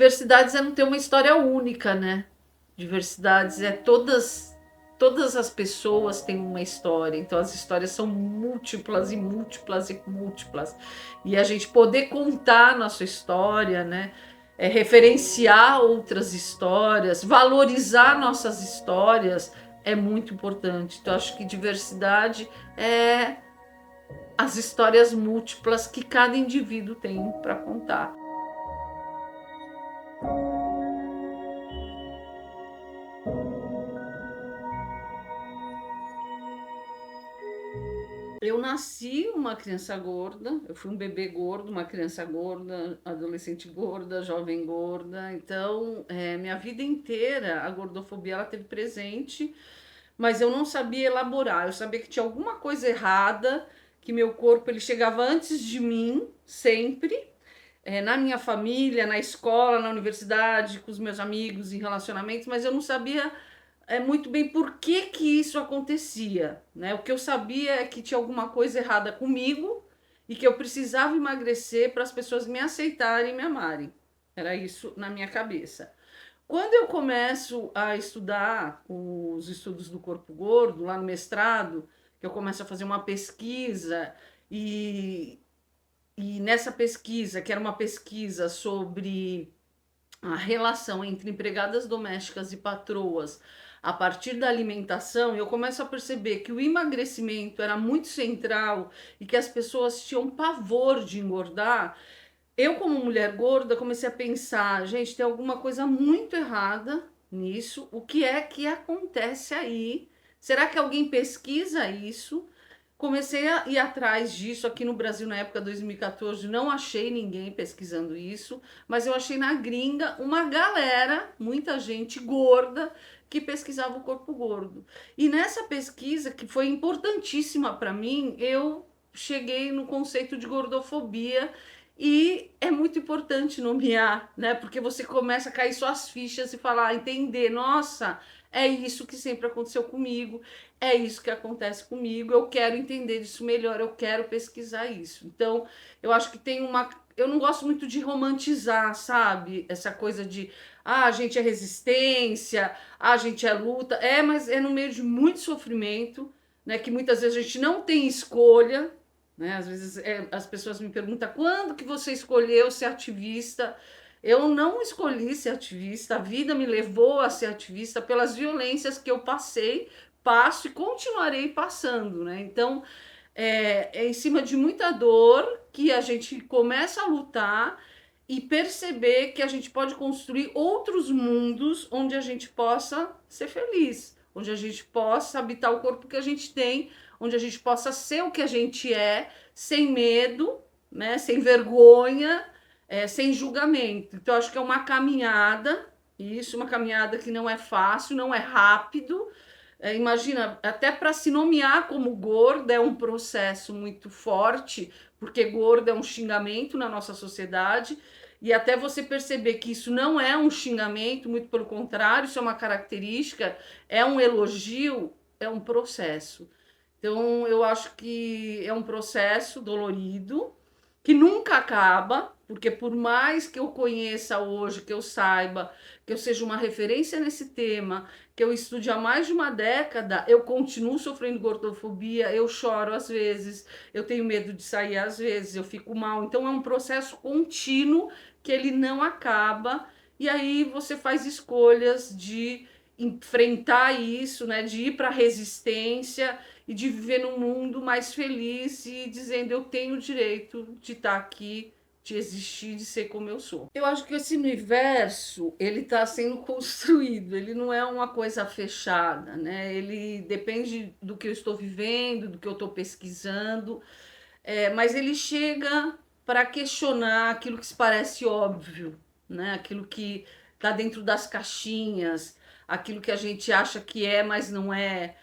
diversidades é não ter uma história única, né? Diversidades é todas as pessoas têm uma história, então as histórias são múltiplas e múltiplas e múltiplas. E a gente poder contar a nossa história, né? Referenciar outras histórias, valorizar nossas histórias é muito importante. Então, acho que diversidade é as histórias múltiplas que cada indivíduo tem para contar. Eu nasci uma criança gorda, eu fui um bebê gordo, uma criança gorda, adolescente gorda, jovem gorda. Então, minha vida inteira a gordofobia ela teve presente, mas eu não sabia elaborar. Eu sabia que tinha alguma coisa errada, que meu corpo ele chegava antes de mim, sempre. Na minha família, na escola, na universidade, com os meus amigos, em relacionamentos, mas eu não sabia muito bem por que que isso acontecia, né? O que eu sabia é que tinha alguma coisa errada comigo e que eu precisava emagrecer para as pessoas me aceitarem e me amarem. Era isso na minha cabeça. Quando eu começo a estudar os estudos do corpo gordo, lá no mestrado, que eu começo a fazer uma pesquisa e, e nessa pesquisa, que era uma pesquisa sobre a relação entre empregadas domésticas e patroas a partir da alimentação, eu começo a perceber que o emagrecimento era muito central e que as pessoas tinham pavor de engordar. Eu, como mulher gorda, comecei a pensar, gente, tem alguma coisa muito errada nisso. O que é que acontece aí? Será que alguém pesquisa isso? Comecei a ir atrás disso aqui no Brasil na época 2014, não achei ninguém pesquisando isso, mas eu achei na gringa uma galera, muita gente gorda, que pesquisava o corpo gordo. E nessa pesquisa, que foi importantíssima para mim, eu cheguei no conceito de gordofobia e é muito importante nomear, né? Porque você começa a cair suas fichas e falar, entender, nossa, é isso que sempre aconteceu comigo, é isso que acontece comigo, eu quero entender isso melhor, eu quero pesquisar isso. Então, eu acho que tem uma. Eu não gosto muito de romantizar, sabe? Essa coisa de, a gente é resistência, a gente é luta. Mas é no meio de muito sofrimento, né? Que muitas vezes a gente não tem escolha, né? Às vezes as pessoas me perguntam quando que você escolheu ser ativista. Eu não escolhi ser ativista, a vida me levou a ser ativista pelas violências que eu passei, passo e continuarei passando, né? Então, é em cima de muita dor que a gente começa a lutar e perceber que a gente pode construir outros mundos onde a gente possa ser feliz, onde a gente possa habitar o corpo que a gente tem, onde a gente possa ser o que a gente é, sem medo, né? Sem vergonha, sem julgamento. Então, acho que é uma caminhada, isso, uma caminhada que não é fácil, não é rápido. Imagina, até para se nomear como gorda é um processo muito forte, porque gorda é um xingamento na nossa sociedade, e até você perceber que isso não é um xingamento, muito pelo contrário, isso é uma característica, é um elogio, é um processo. Então, eu acho que é um processo dolorido, que nunca acaba, porque por mais que eu conheça hoje, que eu saiba, que eu seja uma referência nesse tema, que eu estude há mais de uma década, eu continuo sofrendo gordofobia, eu choro às vezes, eu tenho medo de sair às vezes, eu fico mal. Então é um processo contínuo que ele não acaba, e aí você faz escolhas de enfrentar isso, né, de ir para a resistência e de viver num mundo mais feliz e dizendo eu tenho o direito de estar aqui, de existir, de ser como eu sou. Eu acho que esse universo ele está sendo construído, ele não é uma coisa fechada, né? Ele depende do que eu estou vivendo, do que eu estou pesquisando, mas ele chega para questionar aquilo que se parece óbvio, né? Aquilo que está dentro das caixinhas, aquilo que a gente acha que é, mas não é.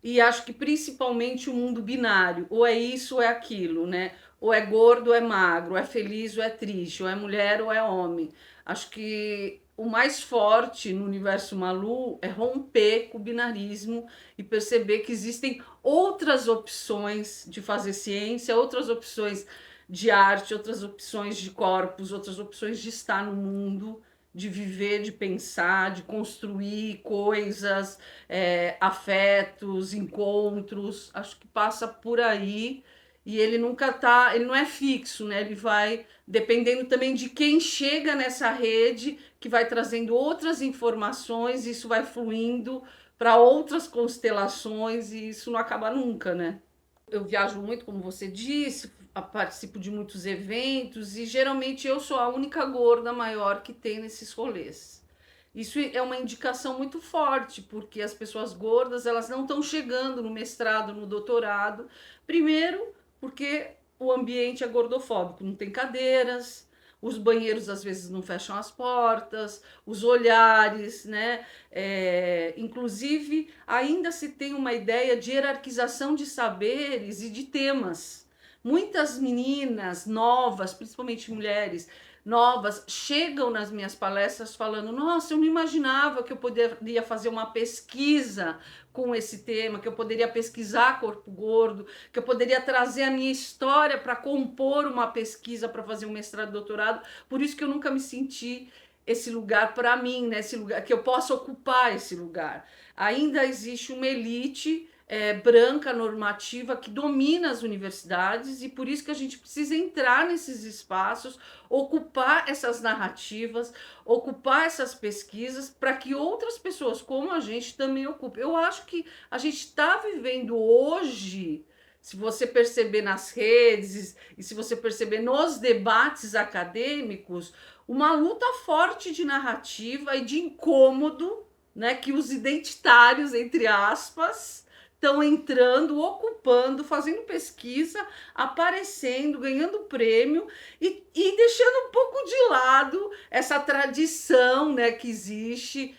E acho que principalmente o mundo binário, ou é isso ou é aquilo, né? Ou é gordo ou é magro, ou é feliz ou é triste, ou é mulher ou é homem. Acho que o mais forte no universo Malu é romper com o binarismo e perceber que existem outras opções de fazer ciência, outras opções de arte, outras opções de corpos, outras opções de estar no mundo. de viver, de pensar, de construir coisas, afetos, encontros. Acho que passa por aí. E ele nunca tá, ele não é fixo, né? Ele vai dependendo também de quem chega nessa rede, que vai trazendo outras informações, isso vai fluindo para outras constelações e isso não acaba nunca, né? Eu viajo muito, como você disse, participo de muitos eventos e geralmente eu sou a única gorda maior que tem nesses rolês. Isso é uma indicação muito forte, porque as pessoas gordas elas não estão chegando no mestrado, no doutorado. Primeiro, porque o ambiente é gordofóbico, não tem cadeiras, os banheiros às vezes não fecham as portas, os olhares, né? Inclusive, ainda se tem uma ideia de hierarquização de saberes e de temas. Muitas meninas novas, principalmente mulheres novas, chegam nas minhas palestras falando: nossa, eu não imaginava que eu poderia fazer uma pesquisa com esse tema, que eu poderia pesquisar corpo gordo, que eu poderia trazer a minha história para compor uma pesquisa para fazer um mestrado, doutorado. Por isso que eu nunca me senti esse lugar para mim, né? Esse lugar que eu possa ocupar esse lugar. Ainda existe uma elite branca normativa que domina as universidades e por isso que a gente precisa entrar nesses espaços, ocupar essas narrativas, ocupar essas pesquisas para que outras pessoas como a gente também ocupem. Eu acho que a gente está vivendo hoje, se você perceber nas redes e se você perceber nos debates acadêmicos, uma luta forte de narrativa e de incômodo, né, que os identitários, entre aspas, estão entrando, ocupando, fazendo pesquisa, aparecendo, ganhando prêmio e deixando um pouco de lado essa tradição, né, que existe,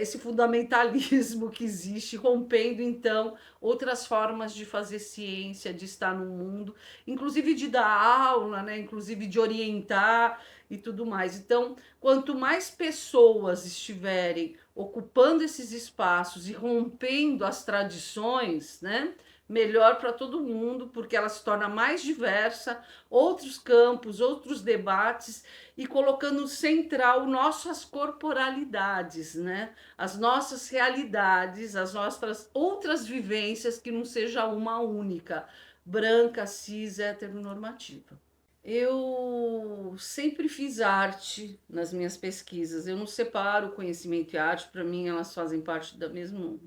esse fundamentalismo que existe, rompendo então outras formas de fazer ciência, de estar no mundo, inclusive de dar aula, né, inclusive de orientar e tudo mais. Então, quanto mais pessoas estiverem ocupando esses espaços e rompendo as tradições, né? Melhor para todo mundo, porque ela se torna mais diversa, outros campos, outros debates e colocando central nossas corporalidades, né? As nossas realidades, as nossas outras vivências que não seja uma única, branca, cis, heteronormativa. Eu sempre fiz arte nas minhas pesquisas. Eu não separo conhecimento e arte, para mim elas fazem parte da mesma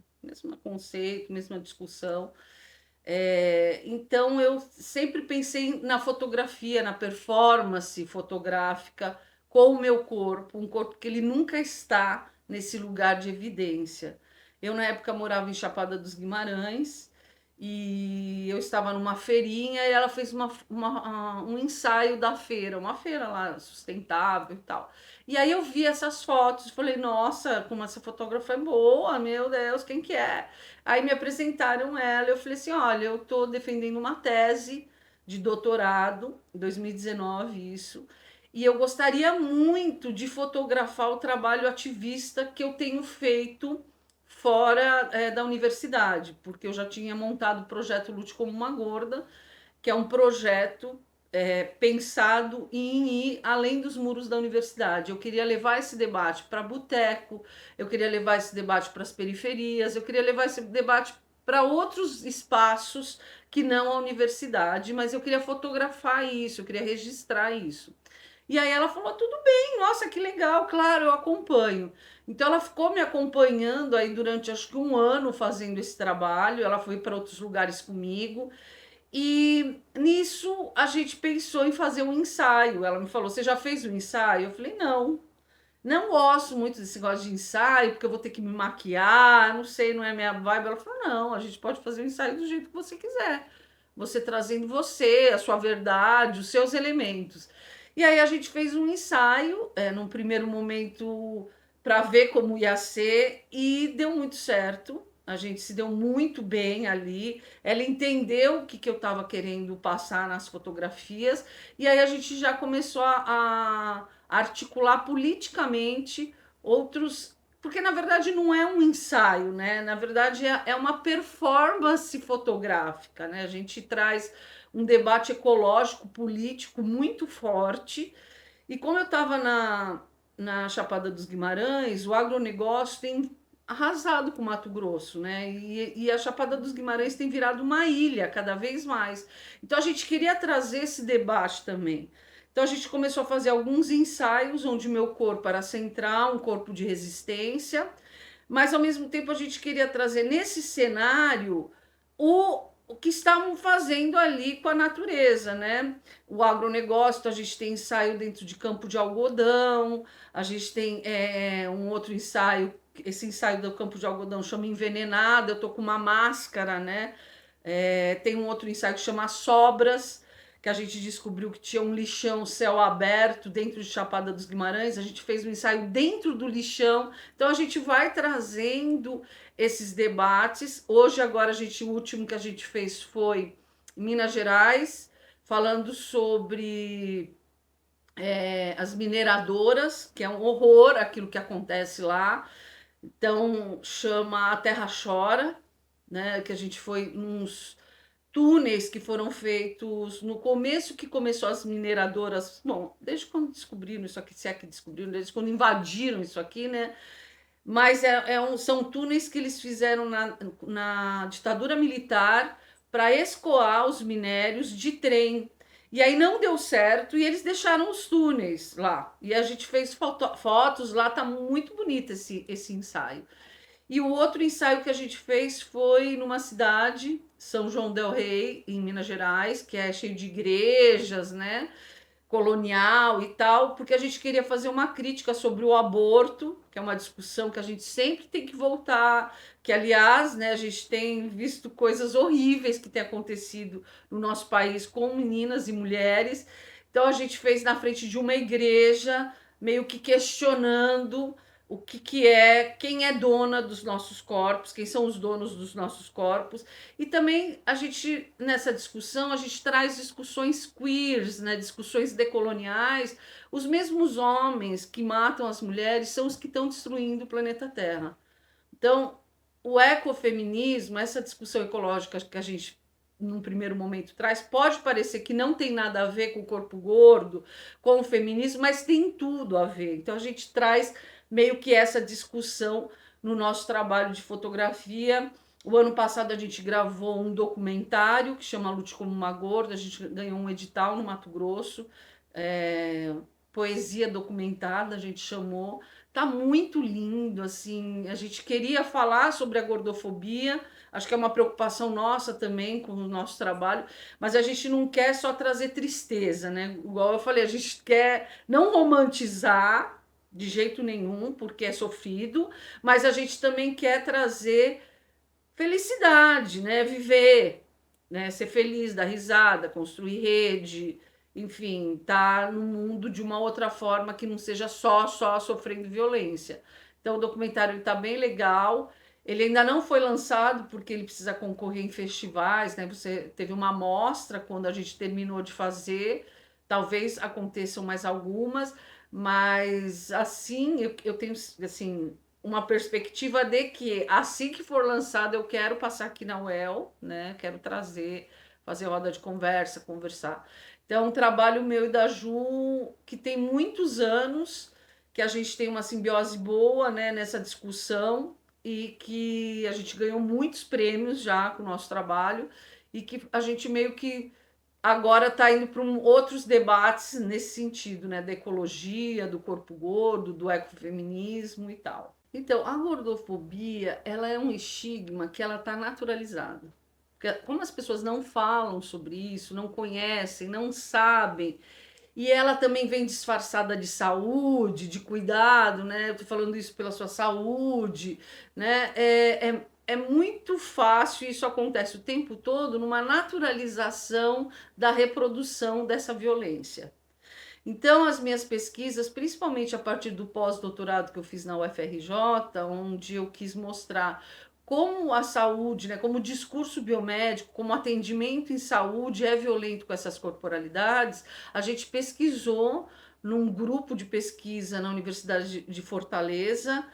conceito, mesma discussão. Então eu sempre pensei na fotografia, na performance fotográfica com o meu corpo, um corpo que ele nunca está nesse lugar de evidência. Eu na época morava em Chapada dos Guimarães e eu estava numa feirinha e ela fez um ensaio da feira, uma feira lá sustentável e tal. E aí eu vi essas fotos e falei, nossa, como essa fotógrafa é boa, meu Deus, quem que é? Aí me apresentaram ela, eu falei assim, olha, eu estou defendendo uma tese de doutorado, em 2019 isso, e eu gostaria muito de fotografar o trabalho ativista que eu tenho feito fora da universidade, porque eu já tinha montado o projeto Lute como uma Gorda, que é um projeto pensado em ir além dos muros da universidade. Eu queria levar esse debate para boteco, eu queria levar esse debate para as periferias, eu queria levar esse debate para outros espaços que não a universidade, mas eu queria fotografar isso, eu queria registrar isso. E aí ela falou, tudo bem, nossa, que legal, claro, eu acompanho. Então ela ficou me acompanhando aí durante acho que um ano fazendo esse trabalho, ela foi para outros lugares comigo, e nisso a gente pensou em fazer um ensaio. Ela me falou, você já fez o ensaio? Eu falei, não, não gosto muito desse negócio de ensaio, porque eu vou ter que me maquiar, não sei, não é minha vibe. Ela falou, não, a gente pode fazer o ensaio do jeito que você quiser. Você trazendo você, a sua verdade, os seus elementos. E aí a gente fez um ensaio, num primeiro momento, para ver como ia ser, e deu muito certo. A gente se deu muito bem ali. Ela entendeu o que eu estava querendo passar nas fotografias, e aí a gente já começou a articular politicamente outros. Porque na verdade não é um ensaio, né? Na verdade é uma performance fotográfica, né? A gente traz um debate ecológico, político muito forte. E como eu estava na Chapada dos Guimarães, o agronegócio tem arrasado com o Mato Grosso, né? E a Chapada dos Guimarães tem virado uma ilha cada vez mais. Então a gente queria trazer esse debate também. Então a gente começou a fazer alguns ensaios onde meu corpo era central, um corpo de resistência, mas ao mesmo tempo a gente queria trazer nesse cenário o que estavam fazendo ali com a natureza, né? O agronegócio, a gente tem ensaio dentro de campo de algodão, a gente tem um outro ensaio, esse ensaio do campo de algodão chama Envenenada, eu tô com uma máscara, né? Tem um outro ensaio que chama Sobras, que a gente descobriu que tinha um lixão céu aberto dentro de Chapada dos Guimarães, a gente fez um ensaio dentro do lixão, então a gente vai trazendo esses debates. Hoje, agora, o último que a gente fez foi em Minas Gerais, falando sobre as mineradoras, que é um horror aquilo que acontece lá. Então, chama A Terra Chora, né? Que a gente foi uns túneis que foram feitos no começo que começou as mineradoras, bom, desde quando descobriram isso aqui, se é que descobriram, desde quando invadiram isso aqui, né? Mas são túneis que eles fizeram na ditadura militar para escoar os minérios de trem. E aí não deu certo e eles deixaram os túneis lá. E a gente fez fotos lá, tá muito bonito esse ensaio. E o outro ensaio que a gente fez foi numa cidade, São João del Rei, em Minas Gerais, que é cheio de igrejas, né? Colonial e tal, porque a gente queria fazer uma crítica sobre o aborto, que é uma discussão que a gente sempre tem que voltar, que aliás, né, a gente tem visto coisas horríveis que têm acontecido no nosso país com meninas e mulheres. Então a gente fez na frente de uma igreja, meio que questionando o que é, quem é dona dos nossos corpos, quem são os donos dos nossos corpos. E também a gente, nessa discussão, a gente traz discussões queers, né, discussões decoloniais. Os mesmos homens que matam as mulheres são os que estão destruindo o planeta Terra. Então, o ecofeminismo, essa discussão ecológica que a gente num primeiro momento traz, pode parecer que não tem nada a ver com o corpo gordo, com o feminismo, mas tem tudo a ver. Então a gente traz meio que essa discussão no nosso trabalho de fotografia. O ano passado a gente gravou um documentário que chama Lute como uma Gorda, a gente ganhou um edital no Mato Grosso, poesia documentada, a gente chamou. Tá muito lindo, assim, a gente queria falar sobre a gordofobia, acho que é uma preocupação nossa também com o nosso trabalho, mas a gente não quer só trazer tristeza, né? Igual eu falei, a gente quer não romantizar de jeito nenhum, porque é sofrido, mas a gente também quer trazer felicidade, né? Viver, né? Ser feliz, dar risada, construir rede, enfim, tá no mundo de uma outra forma que não seja só sofrendo violência. Então o documentário está bem legal. Ele ainda não foi lançado porque ele precisa concorrer em festivais, né? Você teve uma amostra quando a gente terminou de fazer. Talvez aconteçam mais algumas, mas assim eu tenho assim uma perspectiva de que assim que for lançado eu quero passar aqui na UEL, né? Quero trazer, fazer roda de conversa, conversar. Então, é um trabalho meu e da Ju que tem muitos anos, que a gente tem uma simbiose boa, né, nessa discussão e que a gente ganhou muitos prêmios já com o nosso trabalho e que a gente meio que agora está indo para outros debates nesse sentido, né, da ecologia, do corpo gordo, do ecofeminismo e tal. Então, a gordofobia, ela é um estigma que ela está naturalizada. Porque como as pessoas não falam sobre isso, não conhecem, não sabem, e ela também vem disfarçada de saúde, de cuidado, né? Eu tô falando isso pela sua saúde, né? É muito fácil, isso acontece o tempo todo, numa naturalização da reprodução dessa violência. Então, as minhas pesquisas, principalmente a partir do pós-doutorado que eu fiz na UFRJ, onde eu quis mostrar como a saúde, né, como o discurso biomédico, como o atendimento em saúde é violento com essas corporalidades, a gente pesquisou num grupo de pesquisa na Universidade de Fortaleza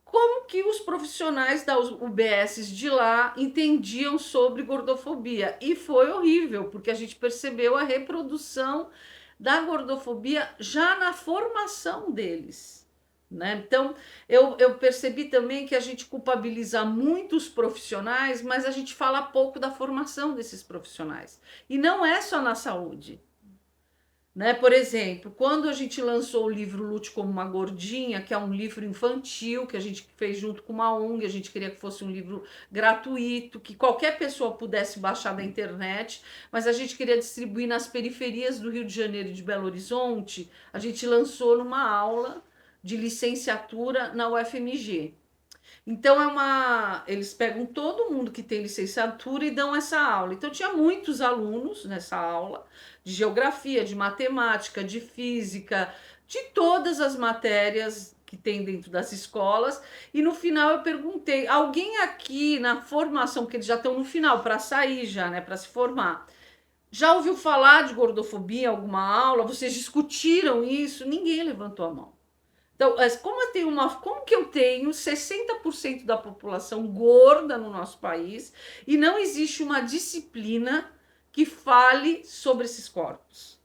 como que os profissionais da UBS de lá entendiam sobre gordofobia. E foi horrível, porque a gente percebeu a reprodução da gordofobia já na formação deles. né? Então, eu percebi também que a gente culpabiliza muitos profissionais, mas a gente fala pouco da formação desses profissionais. E não é só na saúde. Né? Por exemplo, quando a gente lançou o livro Lute como uma Gordinha, que é um livro infantil que a gente fez junto com uma ONG, a gente queria que fosse um livro gratuito, que qualquer pessoa pudesse baixar da internet, mas a gente queria distribuir nas periferias do Rio de Janeiro e de Belo Horizonte. A gente lançou numa aula de licenciatura na UFMG. Então eles pegam todo mundo que tem licenciatura e dão essa aula. Então tinha muitos alunos nessa aula de geografia, de matemática, de física, de todas as matérias que tem dentro das escolas. E no final eu perguntei: alguém aqui na formação, porque eles já estão no final para sair já, né, para se formar, já ouviu falar de gordofobia em alguma aula? Vocês discutiram isso? Ninguém levantou a mão. Então, como que eu tenho 60% da população gorda no nosso país e não existe uma disciplina que fale sobre esses corpos?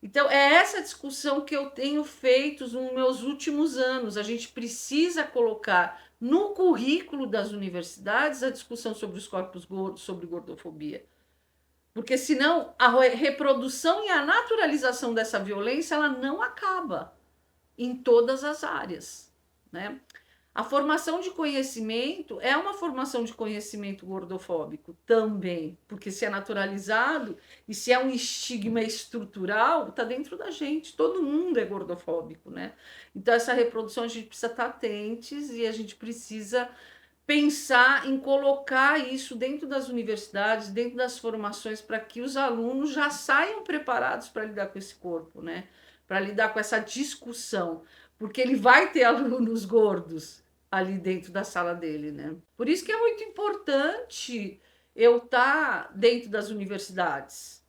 Então, é essa discussão que eu tenho feito nos meus últimos anos. A gente precisa colocar no currículo das universidades a discussão sobre os corpos gordos, sobre gordofobia. Porque senão a reprodução e a naturalização dessa violência ela não acaba em todas as áreas, né? A formação de conhecimento é uma formação de conhecimento gordofóbico também, porque se é naturalizado e se é um estigma estrutural, está dentro da gente, todo mundo é gordofóbico, né? Então essa reprodução a gente precisa estar atentos e a gente precisa pensar em colocar isso dentro das universidades, dentro das formações, para que os alunos já saiam preparados para lidar com esse corpo, né? Para lidar com essa discussão, porque ele vai ter alunos gordos ali dentro da sala dele, né? Por isso que é muito importante eu estar dentro das universidades,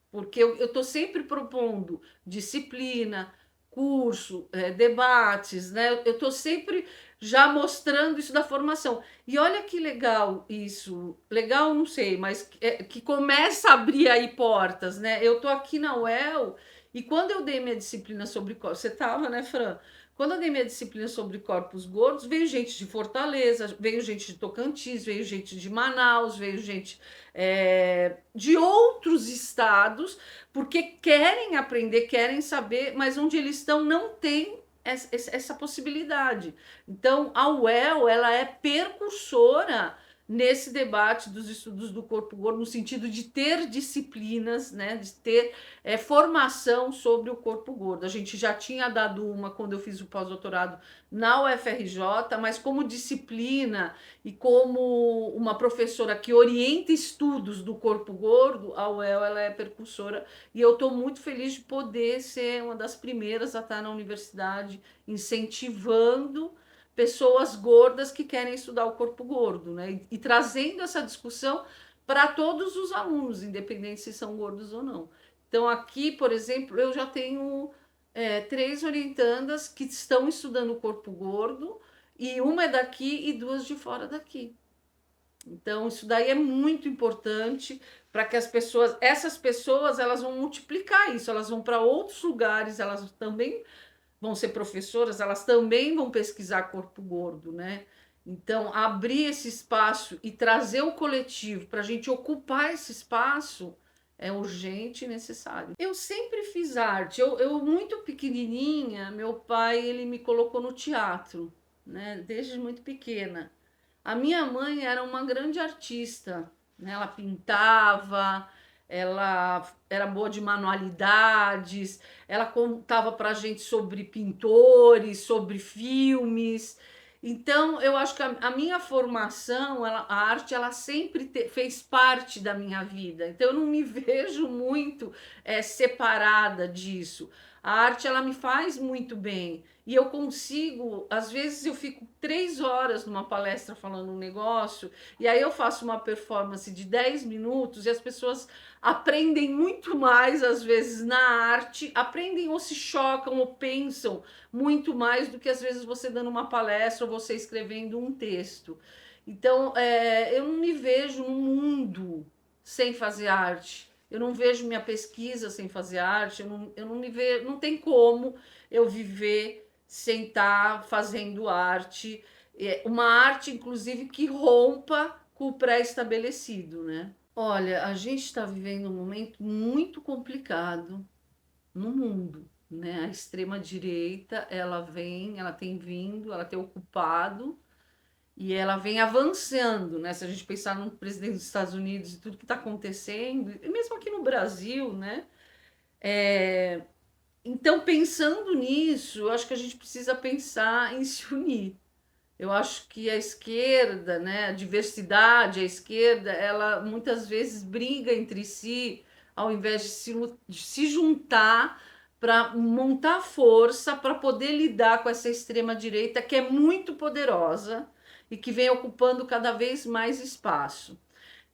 porque eu estou sempre propondo disciplina, curso, debates, né? Eu estou sempre já mostrando isso da formação. E olha que legal isso, legal não sei, mas que começa a abrir aí portas, né? Eu estou aqui na UEL e quando eu dei minha disciplina sobre corpos, você estava, né, Fran? Quando eu dei minha disciplina sobre corpos gordos, veio gente de Fortaleza, veio gente de Tocantins, veio gente de Manaus, veio gente de outros estados, porque querem aprender, querem saber, mas onde eles estão não tem essa possibilidade. Então, a UEL ela é percursora nesse debate dos estudos do corpo gordo, no sentido de ter disciplinas, né, de ter formação sobre o corpo gordo. A gente já tinha dado uma quando eu fiz o pós-doutorado na UFRJ, mas como disciplina e como uma professora que orienta estudos do corpo gordo, a UEL ela é percursora e eu estou muito feliz de poder ser uma das primeiras a estar na universidade incentivando pessoas gordas que querem estudar o corpo gordo, né? E trazendo essa discussão para todos os alunos, independente se são gordos ou não. Então, aqui, por exemplo, eu já tenho 3 orientandas que estão estudando o corpo gordo, e uma é daqui e 2 de fora daqui. Então, isso daí é muito importante para que essas pessoas, elas vão multiplicar isso, elas vão para outros lugares, elas também vão ser professoras, elas também vão pesquisar corpo gordo, né? Então, abrir esse espaço e trazer o coletivo para a gente ocupar esse espaço é urgente e necessário. Eu sempre fiz arte. Eu muito pequenininha, meu pai ele me colocou no teatro, né? Desde muito pequena. A minha mãe era uma grande artista, né? Ela pintava, ela era boa de manualidades, ela contava para a gente sobre pintores, sobre filmes. Então, eu acho que a minha formação, a arte, ela sempre fez parte da minha vida. Então, eu não me vejo muito separada disso. A arte, ela me faz muito bem. E eu consigo, às vezes eu fico 3 horas numa palestra falando um negócio, e aí eu faço uma performance de 10 minutos e as pessoas aprendem muito mais, às vezes, na arte, aprendem ou se chocam ou pensam muito mais do que às vezes você dando uma palestra ou você escrevendo um texto. Então, eu não me vejo no mundo sem fazer arte. Eu não vejo minha pesquisa sem fazer arte, eu não me vejo, não tem como eu viver sem estar fazendo arte, uma arte, inclusive, que rompa com o pré-estabelecido, né? Olha, a gente está vivendo um momento muito complicado no mundo, né? A extrema-direita, ela tem vindo, ela tem ocupado e ela vem avançando, né? Se a gente pensar no presidente dos Estados Unidos e tudo que está acontecendo, e mesmo aqui no Brasil, né? Então, pensando nisso, eu acho que a gente precisa pensar em se unir. Eu acho que a esquerda, né, a diversidade, a esquerda, ela muitas vezes briga entre si, ao invés de se juntar para montar força para poder lidar com essa extrema-direita que é muito poderosa e que vem ocupando cada vez mais espaço.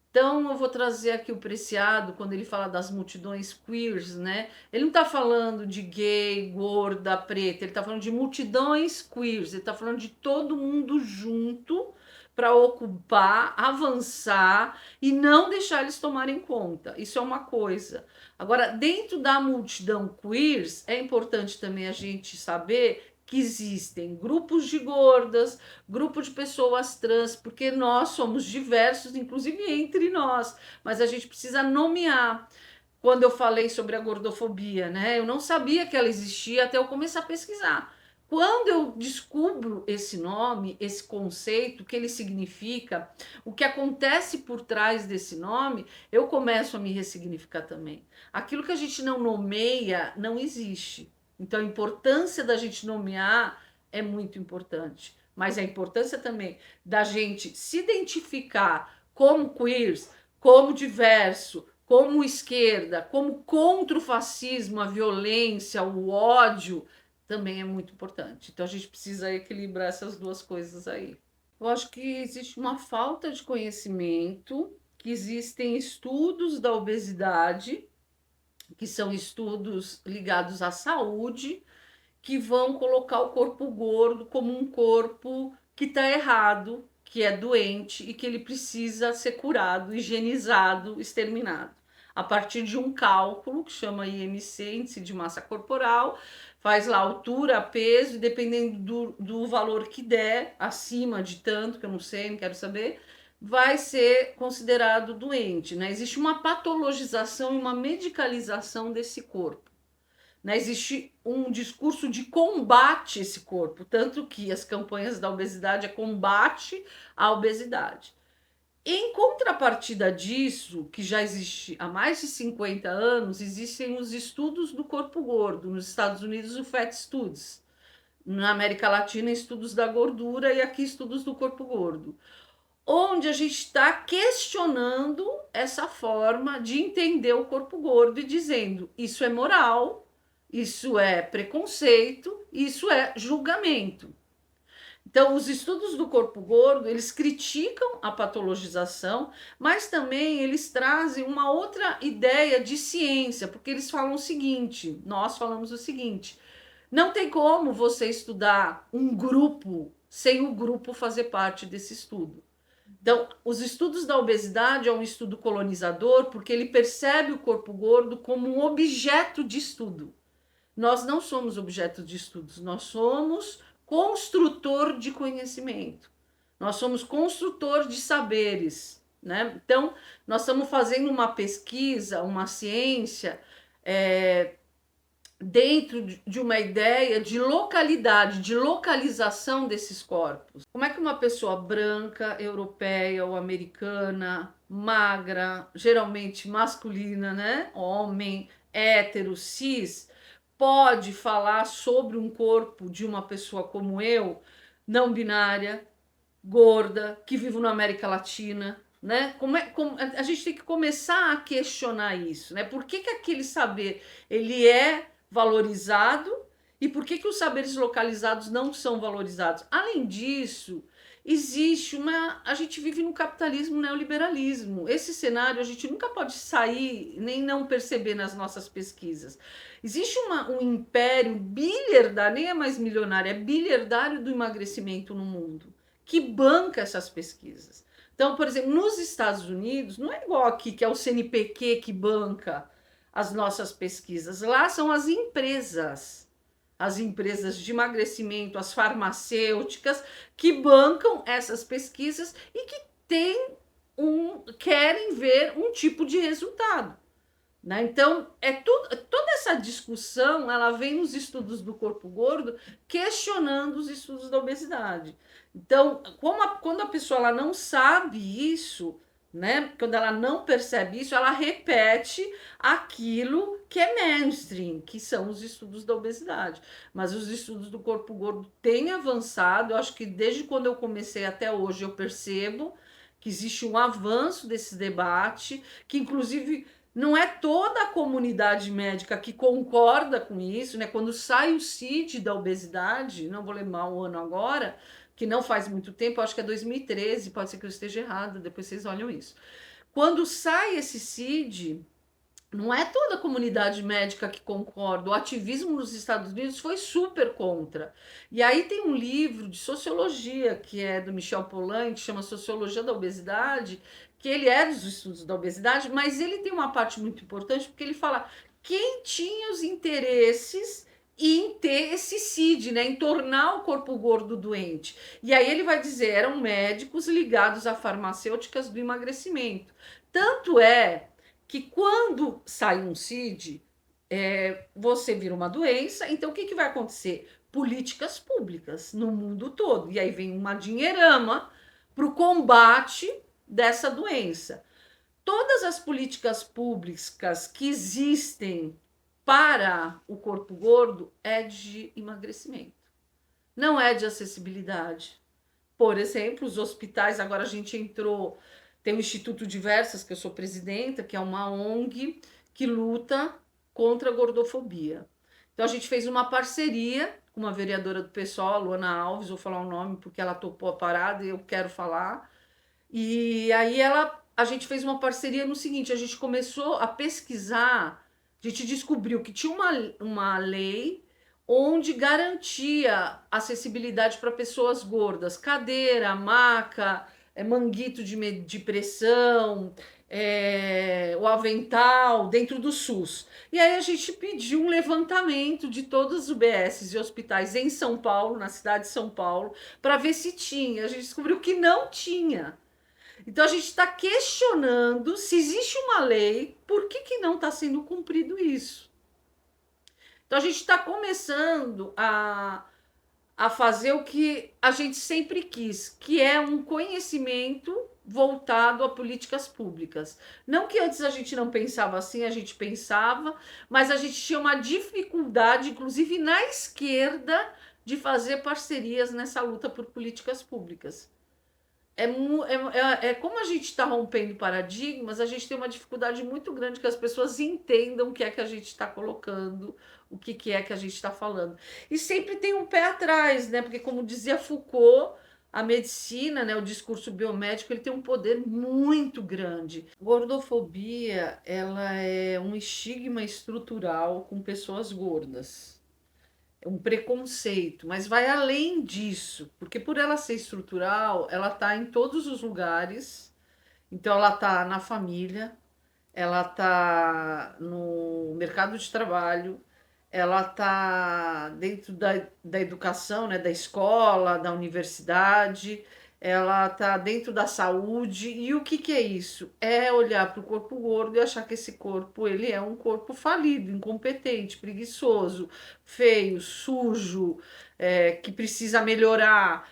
Então, eu vou trazer aqui o Preciado, quando ele fala das multidões queers, né? Ele não está falando de gay, gorda, preta, ele está falando de multidões queers, ele está falando de todo mundo junto para ocupar, avançar e não deixar eles tomarem conta. Isso é uma coisa. Agora, dentro da multidão queers, é importante também a gente saber que existem grupos de gordas, grupo de pessoas trans, porque nós somos diversos, inclusive entre nós, mas a gente precisa nomear. Quando eu falei sobre a gordofobia, né? Eu não sabia que ela existia até eu começar a pesquisar. Quando eu descubro esse nome, esse conceito, o que ele significa, o que acontece por trás desse nome, eu começo a me ressignificar também. Aquilo que a gente não nomeia não existe. Então a importância da gente nomear é muito importante. Mas a importância também da gente se identificar como queers, como diverso, como esquerda, como contra o fascismo, a violência, o ódio, também é muito importante. Então a gente precisa equilibrar essas duas coisas aí. Eu acho que existe uma falta de conhecimento, que existem estudos da obesidade, que são estudos ligados à saúde, que vão colocar o corpo gordo como um corpo que está errado, que é doente e que ele precisa ser curado, higienizado, exterminado. A partir de um cálculo que chama IMC, Índice de Massa Corporal, faz lá altura, peso, e dependendo do valor que der, acima de tanto, que eu não sei, não quero saber, vai ser considerado doente, né? Existe uma patologização e uma medicalização desse corpo. Né? Existe um discurso de combate a esse corpo, tanto que as campanhas da obesidade é combate à obesidade. Em contrapartida disso, que já existe há mais de 50 anos, existem os estudos do corpo gordo. Nos Estados Unidos, o Fat Studies. Na América Latina, estudos da gordura e aqui estudos do corpo gordo. Onde a gente está questionando essa forma de entender o corpo gordo e dizendo isso é moral, isso é preconceito, isso é julgamento. Então, os estudos do corpo gordo, eles criticam a patologização, mas também eles trazem uma outra ideia de ciência, porque eles falam o seguinte, nós falamos o seguinte, não tem como você estudar um grupo sem o grupo fazer parte desse estudo. Então, os estudos da obesidade é um estudo colonizador, porque ele percebe o corpo gordo como um objeto de estudo. Nós não somos objeto de estudos, nós somos construtor de conhecimento. Nós somos construtor de saberes, né? Então, nós estamos fazendo uma pesquisa, uma ciência, dentro de uma ideia de localidade, de localização desses corpos. Como é que uma pessoa branca, europeia ou americana, magra, geralmente masculina, né? Homem, hétero, cis, pode falar sobre um corpo de uma pessoa como eu, não binária, gorda, que vive na América Latina, né? A gente tem que começar a questionar isso, né? Por que aquele saber ele é valorizado e por que os saberes localizados não são valorizados? Além disso, existe a gente vive no capitalismo, neoliberalismo. Esse cenário a gente nunca pode sair nem não perceber nas nossas pesquisas. Existe um império biliardário, nem é mais milionário, é biliardário do emagrecimento no mundo, que banca essas pesquisas. Então, por exemplo, nos Estados Unidos, não é igual aqui, que é o CNPq que banca as nossas pesquisas. Lá são as empresas. as empresas de emagrecimento, as farmacêuticas, que bancam essas pesquisas e que querem ver um tipo de resultado. Né? Então, toda essa discussão ela vem nos estudos do corpo gordo questionando os estudos da obesidade. Então, quando a pessoa ela não sabe isso, né? Quando ela não percebe isso, ela repete aquilo que é mainstream, que são os estudos da obesidade. Mas os estudos do corpo gordo têm avançado. Eu acho que desde quando eu comecei até hoje eu percebo que existe um avanço desse debate, que inclusive não é toda a comunidade médica que concorda com isso, né? Quando sai o CID da obesidade, não vou lembrar o ano agora, que não faz muito tempo, acho que é 2013, pode ser que eu esteja errada, depois vocês olham isso. Quando sai esse CID, não é toda a comunidade médica que concorda. O ativismo nos Estados Unidos foi super contra. E aí tem um livro de sociologia, que é do Michel Polan, que chama Sociologia da Obesidade, que ele é dos estudos da obesidade, mas ele tem uma parte muito importante, porque ele fala quem tinha os interesses em ter esse CID, né, em tornar o corpo gordo doente. E aí ele vai dizer, eram médicos ligados a farmacêuticas do emagrecimento. Tanto é que quando sai um CID, você vira uma doença, então o que vai acontecer? Políticas públicas no mundo todo. E aí vem uma dinheirama para o combate dessa doença. Todas as políticas públicas que existem para o corpo gordo é de emagrecimento, não é de acessibilidade. Por exemplo, os hospitais, agora a gente entrou, tem o Instituto Diversas, que eu sou presidenta, que é uma ONG que luta contra a gordofobia. Então a gente fez uma parceria com uma vereadora do PSOL, Luana Alves, vou falar o nome porque ela topou a parada e eu quero falar. E aí a gente fez uma parceria no seguinte, a gente começou a pesquisar, a gente descobriu que tinha uma lei onde garantia acessibilidade para pessoas gordas, cadeira, maca, manguito de pressão, o avental dentro do SUS. E aí a gente pediu um levantamento de todos os UBSs e hospitais em São Paulo, na cidade de São Paulo, para ver se tinha. A gente descobriu que não tinha. Então a gente está questionando se existe uma lei, por que não está sendo cumprido isso? Então a gente está começando a fazer o que a gente sempre quis, que é um conhecimento voltado a políticas públicas. Não que antes a gente não pensava assim, a gente pensava, mas a gente tinha uma dificuldade, inclusive na esquerda, de fazer parcerias nessa luta por políticas públicas. Como a gente está rompendo paradigmas, a gente tem uma dificuldade muito grande que as pessoas entendam o que é que a gente está colocando, o que é que a gente está falando. E sempre tem um pé atrás, né? Porque, como dizia Foucault, a medicina, né, o discurso biomédico, ele tem um poder muito grande. Gordofobia, ela é um estigma estrutural com pessoas gordas, um preconceito, mas vai além disso, porque por ela ser estrutural, ela está em todos os lugares. Então ela está na família, ela está no mercado de trabalho, ela está dentro da educação, né, da escola, da universidade, ela está dentro da saúde. E o que é isso? É olhar para o corpo gordo e achar que esse corpo ele é um corpo falido, incompetente, preguiçoso, feio, sujo, que precisa melhorar,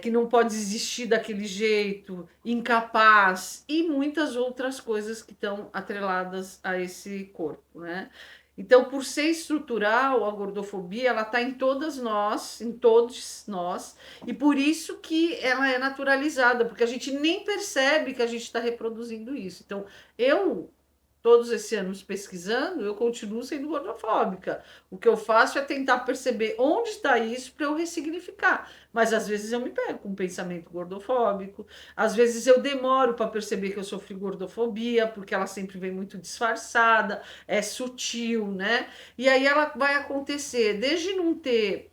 que não pode existir daquele jeito, incapaz, e muitas outras coisas que estão atreladas a esse corpo, né? Então, por ser estrutural, a gordofobia ela está em todas nós, em todos nós, e por isso que ela é naturalizada, porque a gente nem percebe que a gente está reproduzindo isso. Então, eu todos esses anos pesquisando, eu continuo sendo gordofóbica. O que eu faço é tentar perceber onde está isso para eu ressignificar. Mas às vezes eu me pego com um pensamento gordofóbico, às vezes eu demoro para perceber que eu sofri gordofobia, porque ela sempre vem muito disfarçada, é sutil, né? E aí ela vai acontecer, desde não ter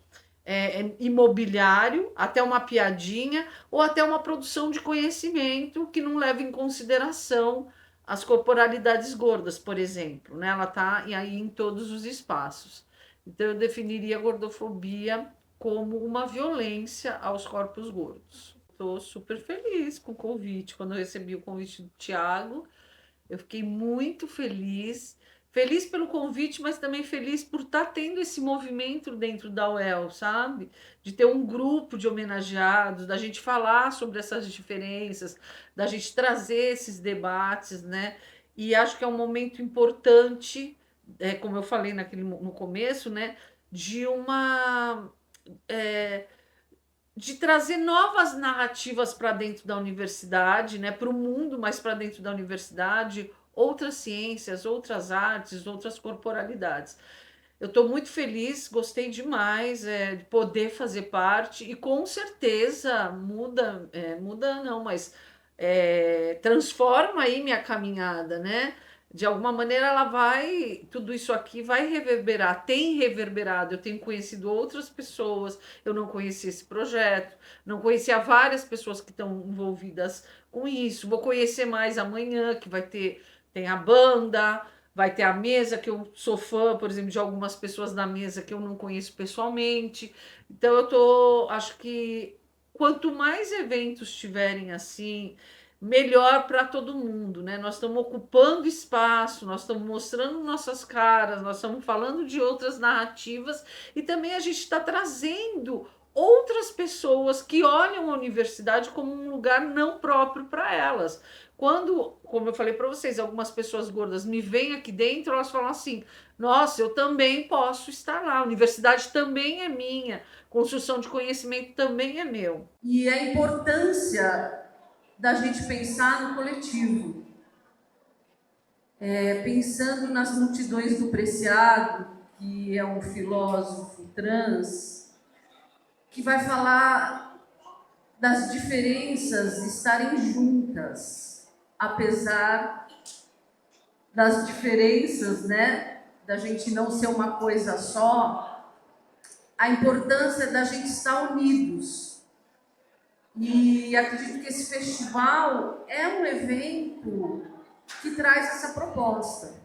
imobiliário, até uma piadinha, ou até uma produção de conhecimento que não leva em consideração as corporalidades gordas, por exemplo, né? Ela está aí em todos os espaços. Então, eu definiria a gordofobia como uma violência aos corpos gordos. Estou super feliz com o convite. Quando eu recebi o convite do Tiago, eu fiquei muito feliz. Feliz pelo convite, mas também feliz por estar tendo esse movimento dentro da UEL, sabe? De ter um grupo de homenageados, da gente falar sobre essas diferenças, da gente trazer esses debates, né? E acho que é um momento importante, como eu falei no começo, né? De uma. é, de trazer novas narrativas para dentro da universidade, né, para o mundo, mas para dentro da universidade, outras ciências, outras artes, outras corporalidades. Eu estou muito feliz, gostei demais de poder fazer parte e com certeza muda, muda não, mas transforma aí minha caminhada, né? De alguma maneira ela vai, tudo isso aqui vai reverberar, tem reverberado. Eu tenho conhecido outras pessoas, eu não conhecia esse projeto, não conhecia várias pessoas que estão envolvidas com isso. Vou conhecer mais amanhã, que vai ter, tem a banda, vai ter a mesa, que eu sou fã, por exemplo, de algumas pessoas da mesa que eu não conheço pessoalmente. Então acho que quanto mais eventos tiverem assim, melhor para todo mundo, né? Nós estamos ocupando espaço, nós estamos mostrando nossas caras, nós estamos falando de outras narrativas e também a gente está trazendo outras pessoas que olham a universidade como um lugar não próprio para elas. Quando, como eu falei para vocês, algumas pessoas gordas me veem aqui dentro, elas falam assim: nossa, eu também posso estar lá, a universidade também é minha, construção de conhecimento também é meu. E a importância da gente pensar no coletivo, pensando nas multidões do Preciado, que é um filósofo trans, que vai falar das diferenças estarem juntas, apesar das diferenças, né, da gente não ser uma coisa só, a importância da gente estar unidos. E acredito que esse festival é um evento que traz essa proposta.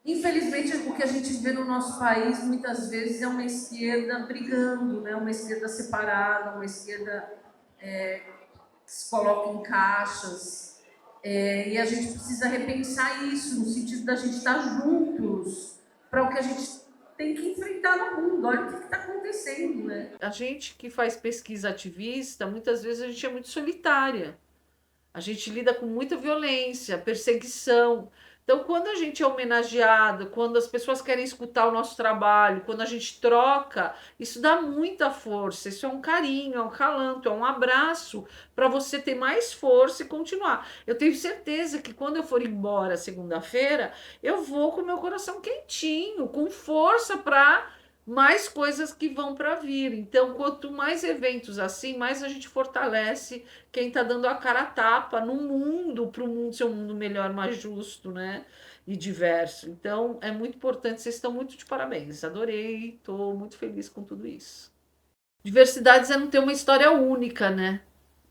Infelizmente, o que a gente vê no nosso país muitas vezes é uma esquerda brigando, né? Uma esquerda separada, uma esquerda que se coloca em caixas. E a gente precisa repensar isso, no sentido da gente estar juntos para o que a gente tem que enfrentar no mundo. Olha o que está acontecendo, né? A gente que faz pesquisa ativista, muitas vezes a gente é muito solitária. A gente lida com muita violência, perseguição. Então, quando a gente é homenageado, quando as pessoas querem escutar o nosso trabalho, quando a gente troca, isso dá muita força. Isso é um carinho, é um calanto, é um abraço para você ter mais força e continuar. Eu tenho certeza que quando eu for embora segunda-feira, eu vou com meu coração quentinho, com força para mais coisas que vão para vir. Então, quanto mais eventos assim, mais a gente fortalece quem está dando a cara a tapa no mundo, para o mundo ser um mundo melhor, mais justo, né? E diverso. Então, é muito importante, vocês estão muito de parabéns. Adorei, estou muito feliz com tudo isso. Diversidades é não ter uma história única, né?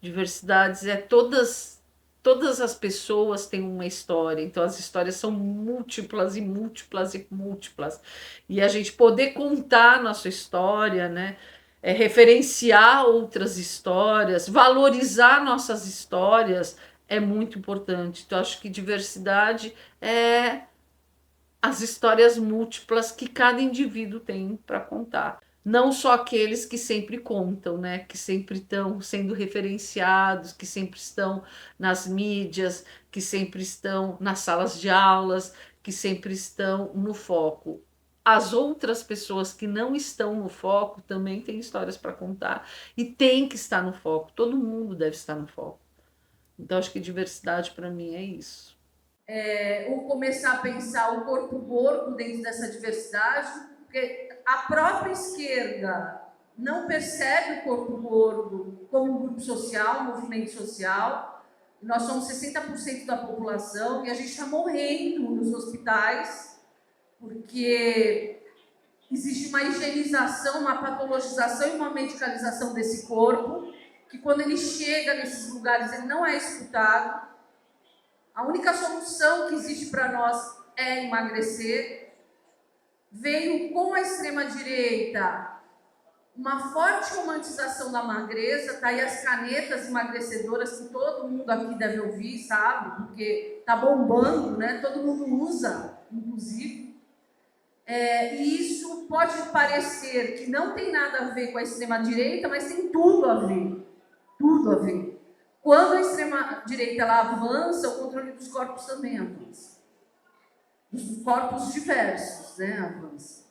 Diversidades é todas as pessoas têm uma história, então as histórias são múltiplas e múltiplas e múltiplas. E a gente poder contar a nossa história, né? Referenciar outras histórias, valorizar nossas histórias é muito importante. Então, acho que diversidade é as histórias múltiplas que cada indivíduo tem para contar. Não só aqueles que sempre contam, né? Que sempre estão sendo referenciados, que sempre estão nas mídias, que sempre estão nas salas de aulas, que sempre estão no foco. As outras pessoas que não estão no foco também têm histórias para contar e tem que estar no foco. Todo mundo deve estar no foco. Então, acho que diversidade para mim é isso. Ou começar a pensar o corpo gordo dentro dessa diversidade, porque a própria esquerda não percebe o corpo gordo como um grupo social, um movimento social. Nós somos 60% da população e a gente está morrendo nos hospitais porque existe uma higienização, uma patologização e uma medicalização desse corpo, que quando ele chega nesses lugares ele não é escutado. A única solução que existe para nós é emagrecer. veio com a extrema-direita uma forte romantização da magreza, tá aí as canetas emagrecedoras que todo mundo aqui deve ouvir, sabe? Porque tá bombando, né? Todo mundo usa, inclusive. E isso pode parecer que não tem nada a ver com a extrema-direita, mas tem tudo a ver. Tudo a ver. Quando a extrema-direita ela avança, o controle dos corpos também avança. Dos corpos diversos, né? Avança.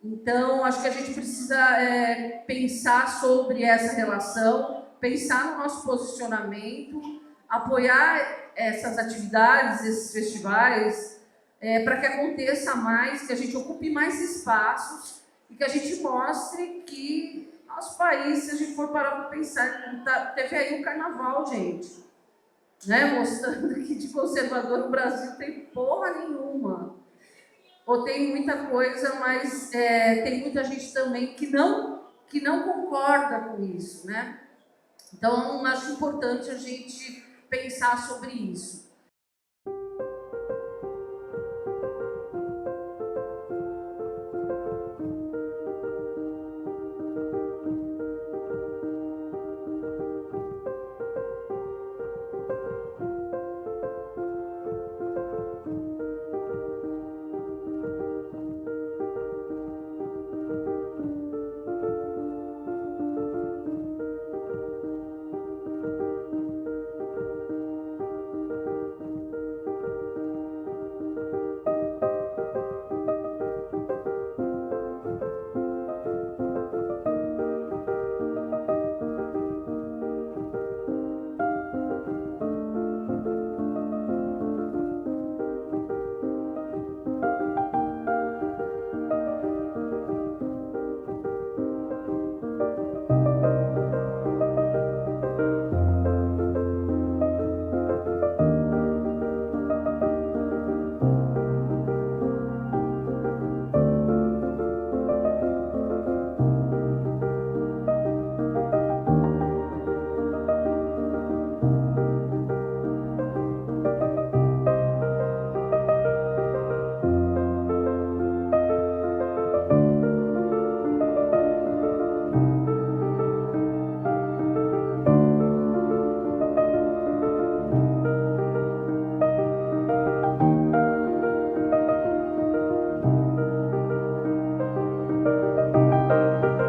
Então, acho que a gente precisa pensar sobre essa relação, pensar no nosso posicionamento, apoiar essas atividades, esses festivais, para que aconteça mais, que a gente ocupe mais espaços e que a gente mostre que nosso país, se a gente for parar para pensar, teve aí o carnaval, gente, né? Mostrando que de conservador o Brasil tem porra nenhuma. Ou tem muita coisa, mas tem muita gente também que não concorda com isso, né? Então, acho importante a gente pensar sobre isso.